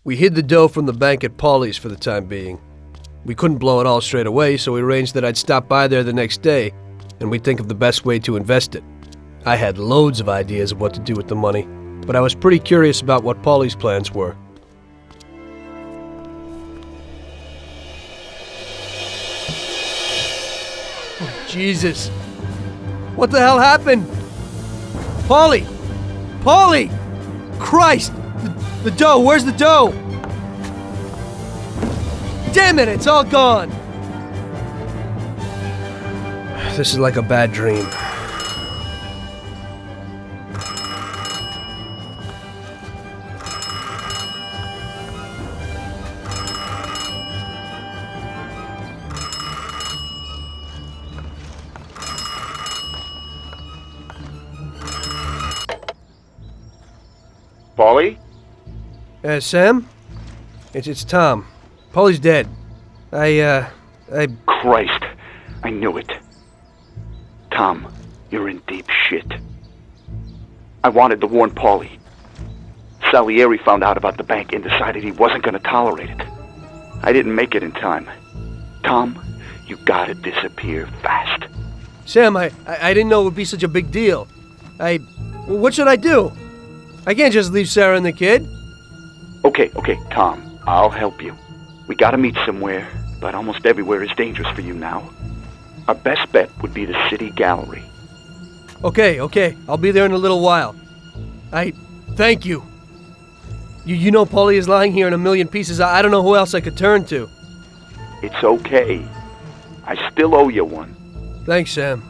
We hid the dough from the bank at Paulie's for the time being. We couldn't blow it all straight away, so we arranged that I'd stop by there the next day, and we'd think of the best way to invest it. I had loads of ideas of what to do with the money, but I was pretty curious about what Paulie's plans were. Oh, Jesus! What the hell happened? Paulie! Paulie! Christ! The dough! Where's the dough? Damn it! It's all gone! This is like a bad dream. Paulie? Sam? It's Tom. Paulie's dead. Christ, I knew it. Tom, you're in deep shit. I wanted to warn Paulie. Salieri found out about the bank and decided he wasn't going to tolerate it. I didn't make it in time. Tom, you gotta disappear fast. Sam, I didn't know it would be such a big deal. What should I do? I can't just leave Sarah and the kid. Okay, Tom, I'll help you. We gotta meet somewhere, but almost everywhere is dangerous for you now. Our best bet would be the city gallery. Okay, I'll be there in a little while. Thank you. You know Paulie is lying here in a million pieces. I don't know who else I could turn to. It's okay. I still owe you one. Thanks, Sam.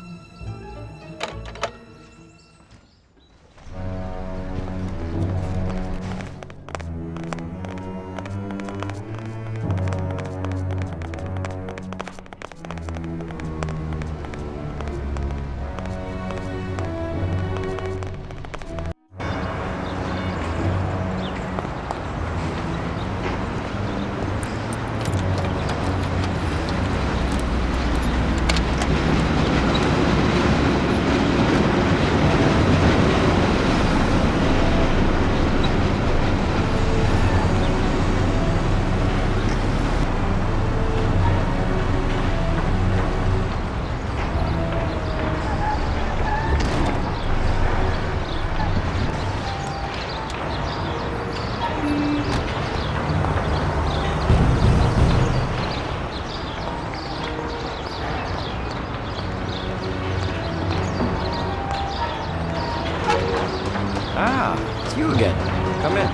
It's you again. Come in.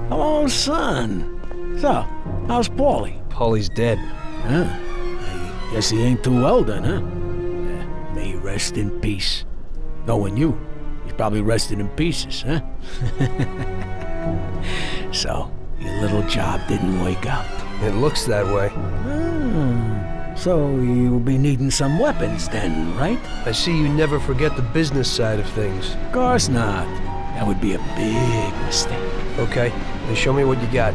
Hello, son. So, how's Paulie? Paulie's dead. Huh? I guess he ain't too well then, huh? Yeah, may he rest in peace. Knowing you, he's probably rested in pieces, huh? So, your little job didn't work out. It looks that way. So you'll be needing some weapons then, right? I see you never forget the business side of things. Of course not. That would be a big mistake. Okay, then show me what you got.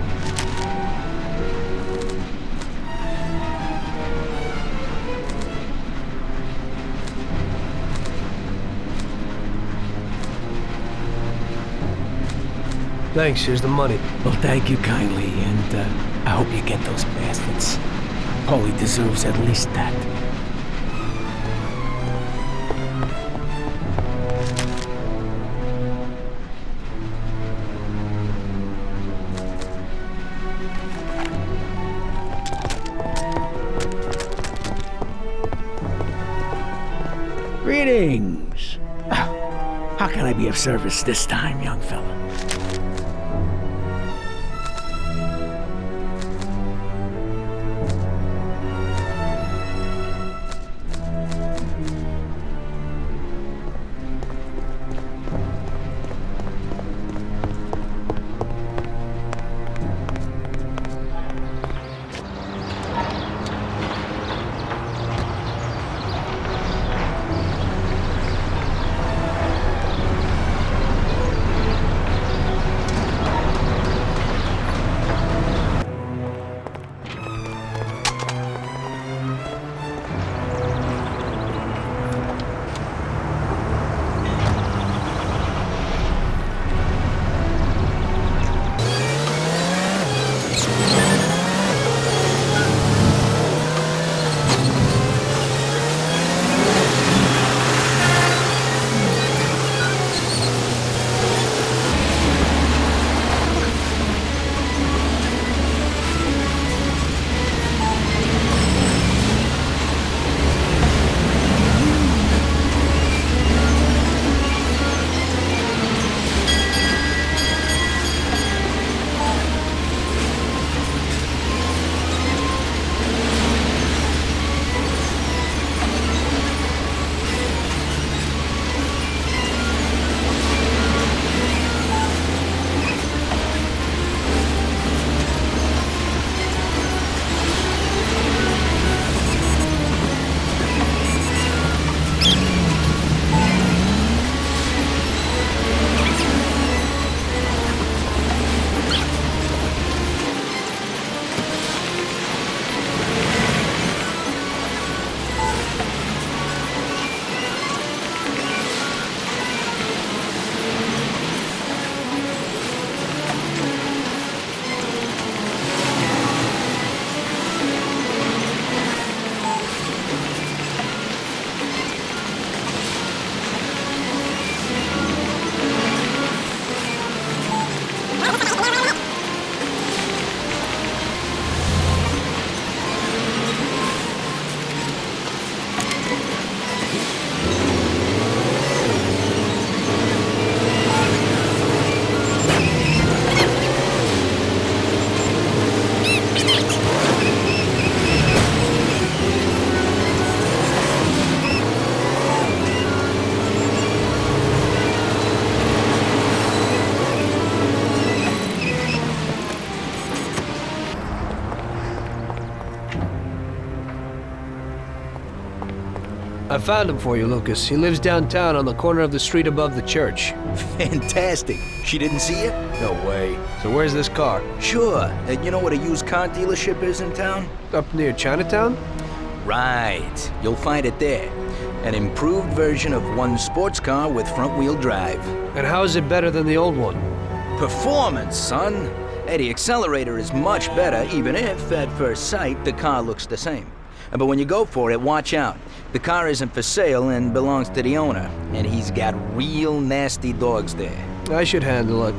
Thanks, here's the money. Well, thank you kindly, and I hope you get those bastards. Paulie deserves at least that. Greetings. How can I be of service this time, young fella? found him for you, Lucas. He lives downtown on the corner of the street above the church. Fantastic. She didn't see you? No way. So where's this car? Sure. You know what a used car dealership is in town? Up near Chinatown? Right. You'll find it there. An improved version of one sports car with front-wheel drive. And how is it better than the old one? Performance, son. Hey, the accelerator is much better, even if, at first sight, the car looks the same. But when you go for it, watch out. The car isn't for sale and belongs to the owner, and he's got real nasty dogs there. I should handle it.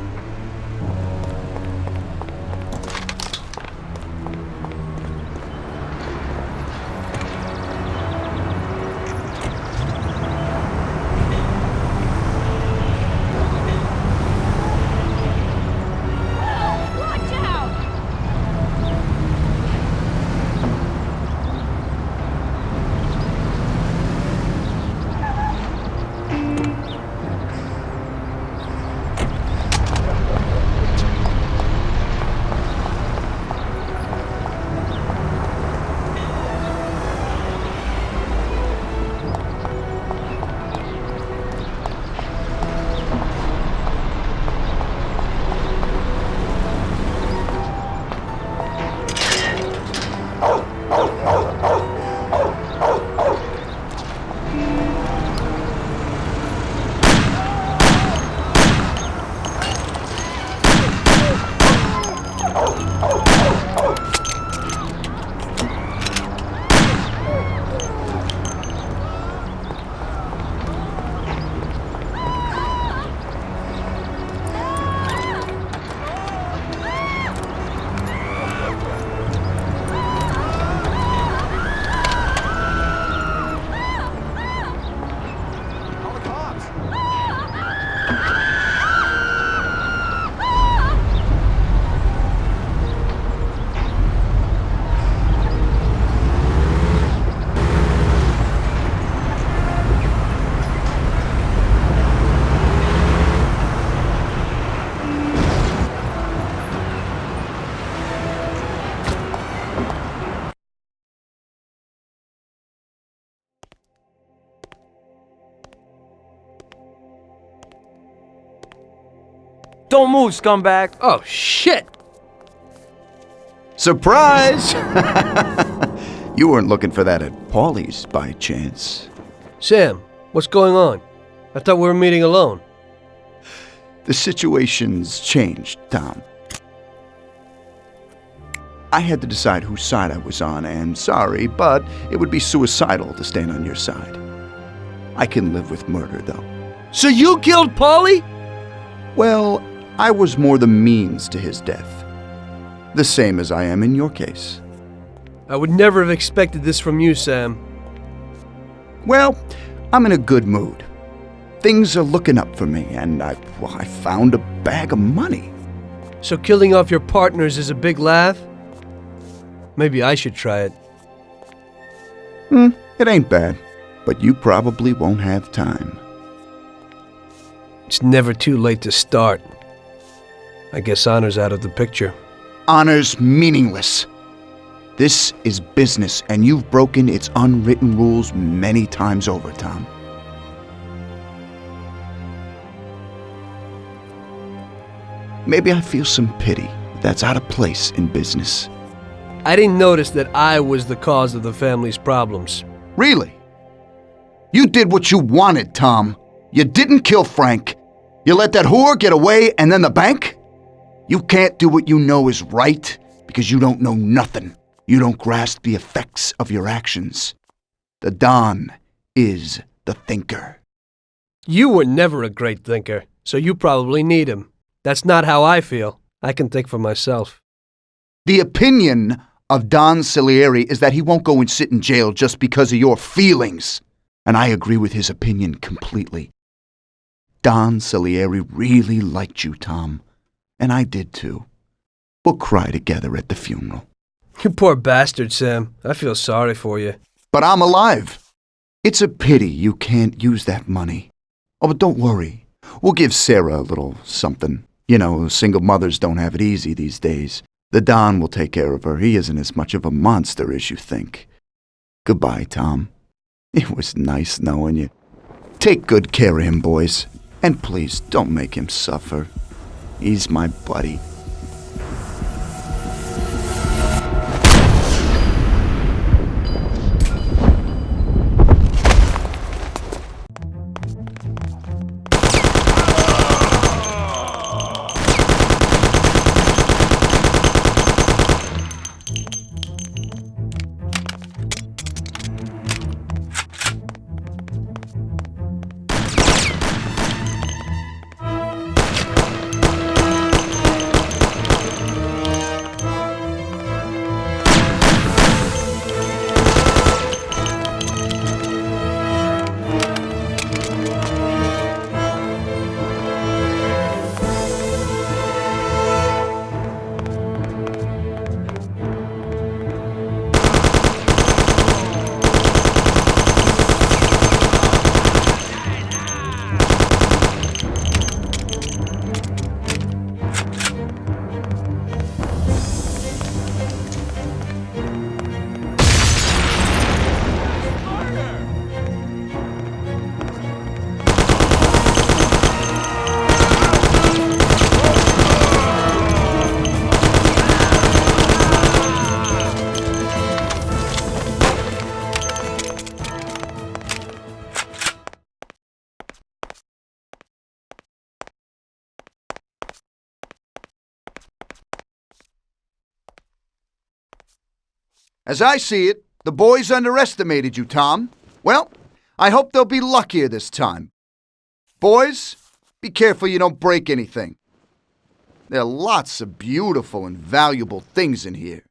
Don't move, scumbag! Oh, shit! Surprise! You weren't looking for that at Paulie's by chance. Sam, what's going on? I thought we were meeting alone. The situation's changed, Tom. I had to decide whose side I was on, and sorry, but it would be suicidal to stand on your side. I can live with murder, though. So you killed Paulie? Well, I was more the means to his death. The same as I am in your case. I would never have expected this from you, Sam. Well, I'm in a good mood. Things are looking up for me, and I found a bag of money. So killing off your partners is a big laugh? Maybe I should try it. It ain't bad, but you probably won't have time. It's never too late to start. I guess honor's out of the picture. Honor's meaningless. This is business, and you've broken its unwritten rules many times over, Tom. Maybe I feel some pity, but that's out of place in business. I didn't notice that I was the cause of the family's problems. Really? You did what you wanted, Tom. You didn't kill Frank. You let that whore get away, and then the bank? You can't do what you know is right because you don't know nothing. You don't grasp the effects of your actions. The Don is the thinker. You were never a great thinker, so you probably need him. That's not how I feel. I can think for myself. The opinion of Don Salieri is that he won't go and sit in jail just because of your feelings. And I agree with his opinion completely. Don Salieri really liked you, Tom. And I did too. We'll cry together at the funeral. You poor bastard, Sam. I feel sorry for you. But I'm alive. It's a pity you can't use that money. Oh, but don't worry. We'll give Sarah a little something. You know, single mothers don't have it easy these days. The Don will take care of her. He isn't as much of a monster as you think. Goodbye, Tom. It was nice knowing you. Take good care of him, boys. And please, don't make him suffer. He's my buddy. As I see it, the boys underestimated you, Tom. Well, I hope they'll be luckier this time. Boys, be careful you don't break anything. There are lots of beautiful and valuable things in here.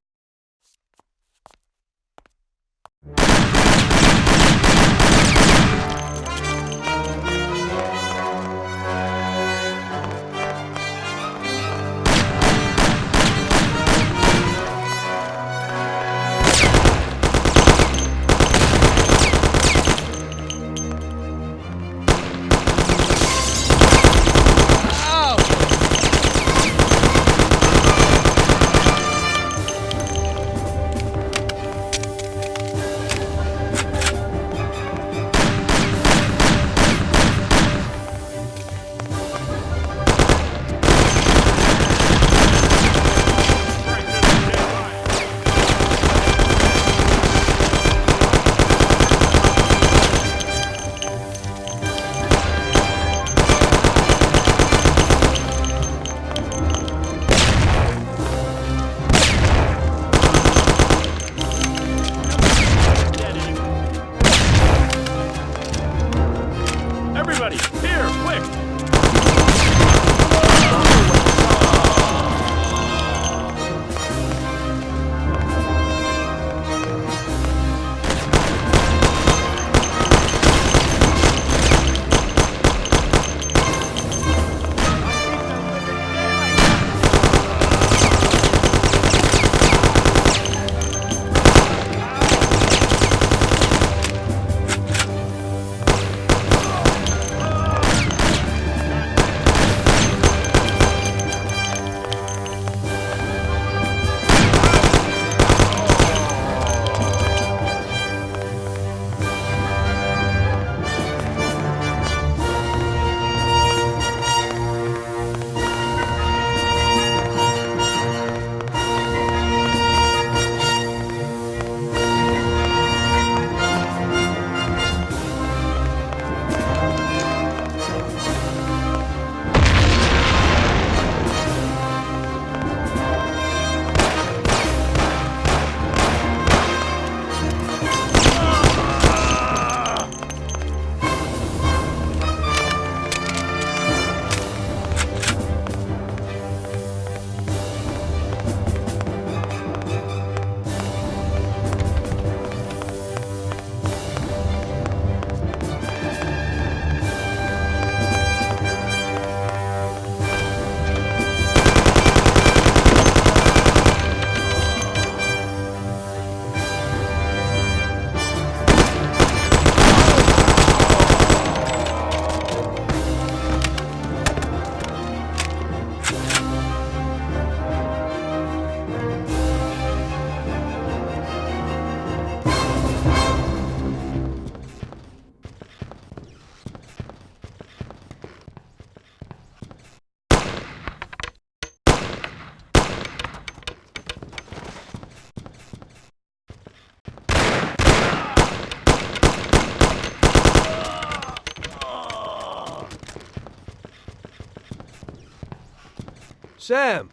Sam!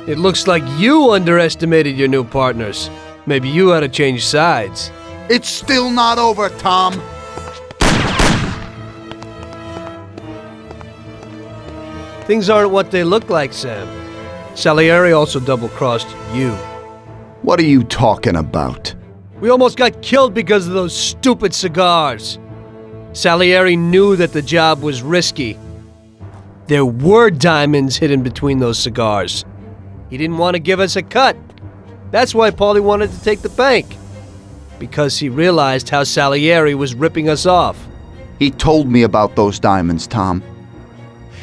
It looks like you underestimated your new partners. Maybe you ought to change sides. It's still not over, Tom. Things aren't what they look like, Sam. Salieri also double-crossed you. What are you talking about? We almost got killed because of those stupid cigars. Salieri knew that the job was risky. There were diamonds hidden between those cigars. He didn't want to give us a cut. That's why Paulie wanted to take the bank. Because he realized how Salieri was ripping us off. He told me about those diamonds, Tom.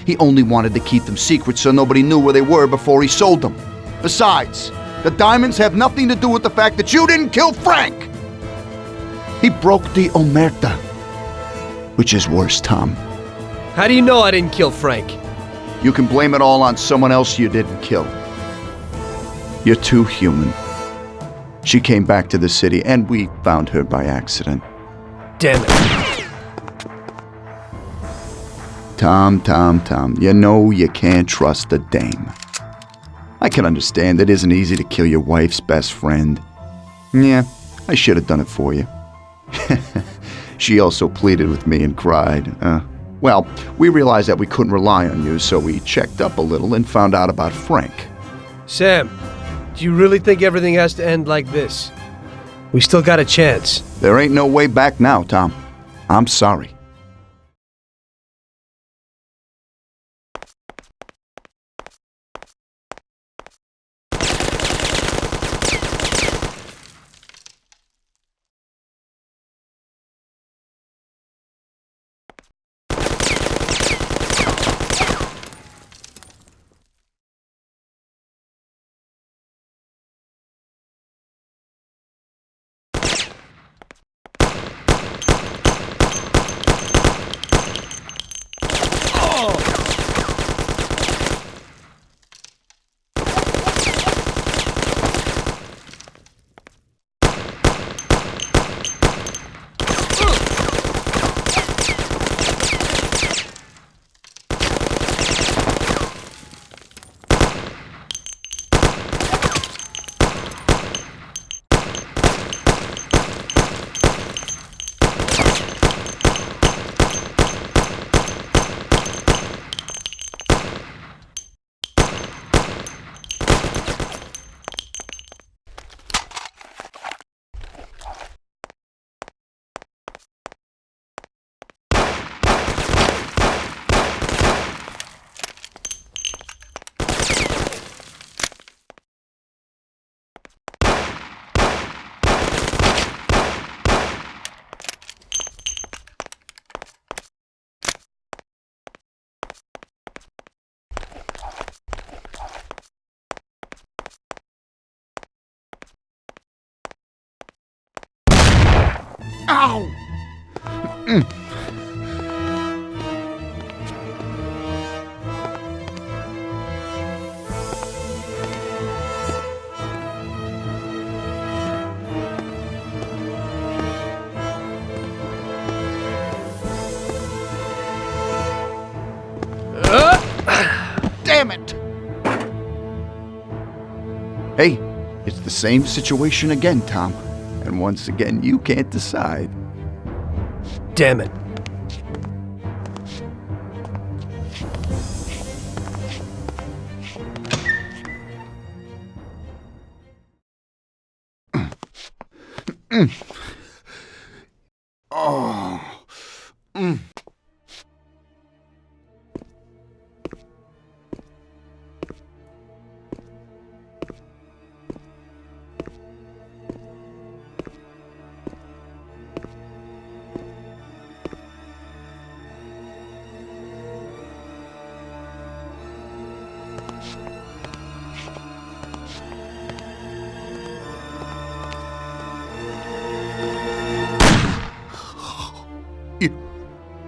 He only wanted to keep them secret so nobody knew where they were before he sold them. Besides, the diamonds have nothing to do with the fact that you didn't kill Frank! He broke the omerta. Which is worse, Tom. How do you know I didn't kill Frank? You can blame it all on someone else you didn't kill. You're too human. She came back to the city, and we found her by accident. Damn it. Tom, you know you can't trust the dame. I can understand it isn't easy to kill your wife's best friend. Yeah, I should have done it for you. She also pleaded with me and cried. Well, we realized that we couldn't rely on you, so we checked up a little and found out about Frank. Sam, do you really think everything has to end like this? We still got a chance. There ain't no way back now, Tom. I'm sorry. Ow! It's the same situation again, Tom. And once again, you can't decide. Damn it. Oh.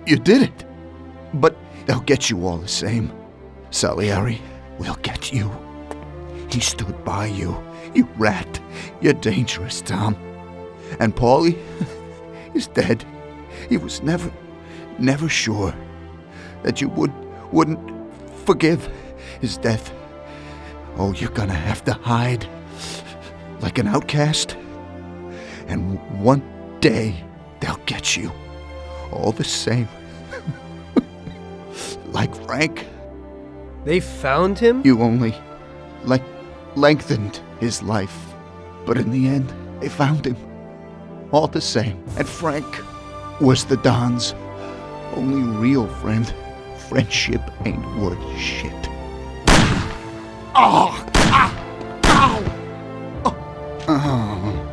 You did it. But they'll get you all the same. Salieri will get you. He stood by you. You rat. You're dangerous, Tom. And Paulie is dead. He was never sure that you wouldn't forgive his death. Oh, you're gonna have to hide like an outcast. And one day they'll get you. All the same. Like Frank. They found him? You only, lengthened his life. But in the end, they found him. All the same. And Frank was the Don's only real friend. Friendship ain't worth shit. Oh! Ah! Ow! Oh! Oh.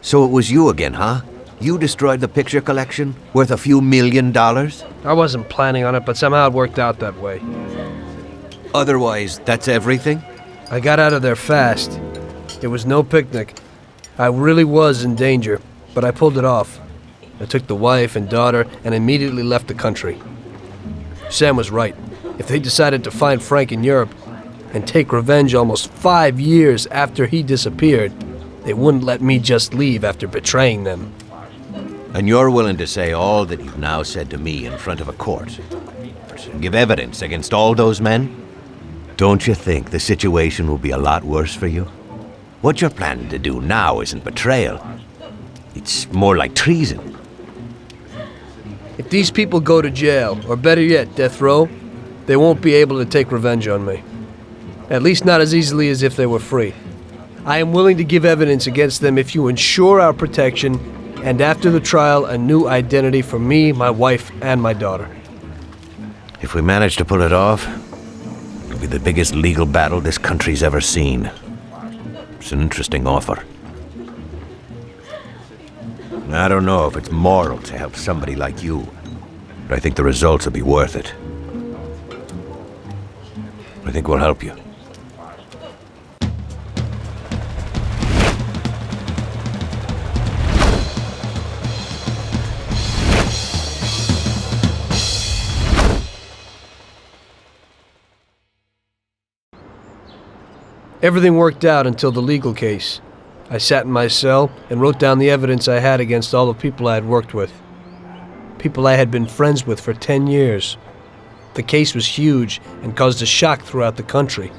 So it was you again, huh? You destroyed the picture collection, worth a few $1 million? I wasn't planning on it, but somehow it worked out that way. Otherwise, that's everything? I got out of there fast. It was no picnic. I really was in danger, but I pulled it off. I took the wife and daughter and immediately left the country. Sam was right. If they decided to find Frank in Europe and take revenge almost 5 years after he disappeared, they wouldn't let me just leave after betraying them. And you're willing to say all that you've now said to me in front of a court? Give evidence against all those men? Don't you think the situation will be a lot worse for you? What you're planning to do now isn't betrayal. It's more like treason. If these people go to jail, or better yet, death row, they won't be able to take revenge on me. At least not as easily as if they were free. I am willing to give evidence against them if you ensure our protection, and after the trial, a new identity for me, my wife, and my daughter. If we manage to pull it off, it'll be the biggest legal battle this country's ever seen. It's an interesting offer. I don't know if it's moral to help somebody like you, but I think the results will be worth it. I think we'll help you. Everything worked out until the legal case. I sat in my cell and wrote down the evidence I had against all the people I had worked with. People I had been friends with for 10 years. The case was huge and caused a shock throughout the country.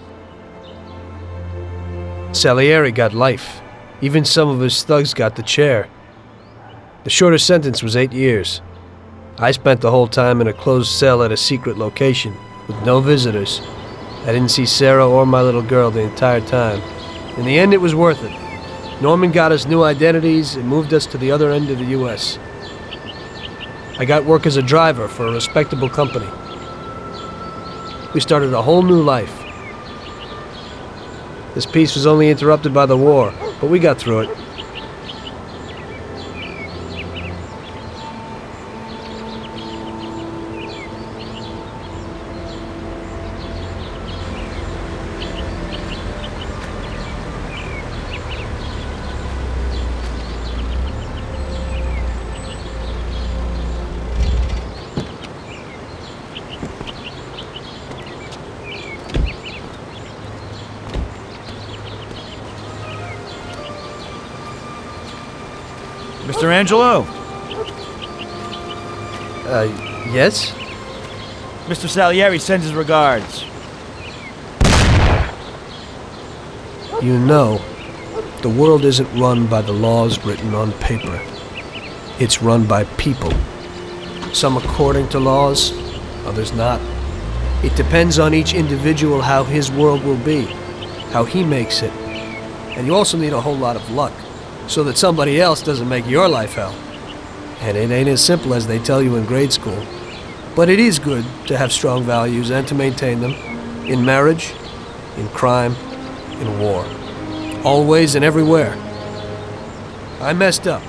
Salieri got life. Even some of his thugs got the chair. The shortest sentence was 8 years. I spent the whole time in a closed cell at a secret location, with no visitors. I didn't see Sarah or my little girl the entire time. In the end, it was worth it. Norman got us new identities and moved us to the other end of the U.S. I got work as a driver for a respectable company. We started a whole new life. This peace was only interrupted by the war, but we got through it. Mr. Angelo? Yes? Mr. Salieri sends his regards. You know, the world isn't run by the laws written on paper. It's run by people. Some according to laws, others not. It depends on each individual how his world will be, how he makes it. And you also need a whole lot of luck, so that somebody else doesn't make your life hell. And it ain't as simple as they tell you in grade school. But it is good to have strong values and to maintain them, in marriage, in crime, in war. Always and everywhere. I messed up.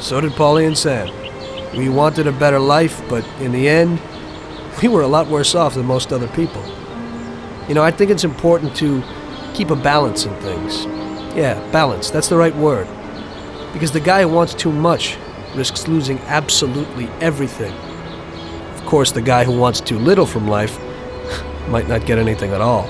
So did Paulie and Sam. We wanted a better life, but in the end, we were a lot worse off than most other people. You know, I think it's important to keep a balance in things. Yeah, balance, that's the right word. Because the guy who wants too much risks losing absolutely everything. Of course, the guy who wants too little from life might not get anything at all.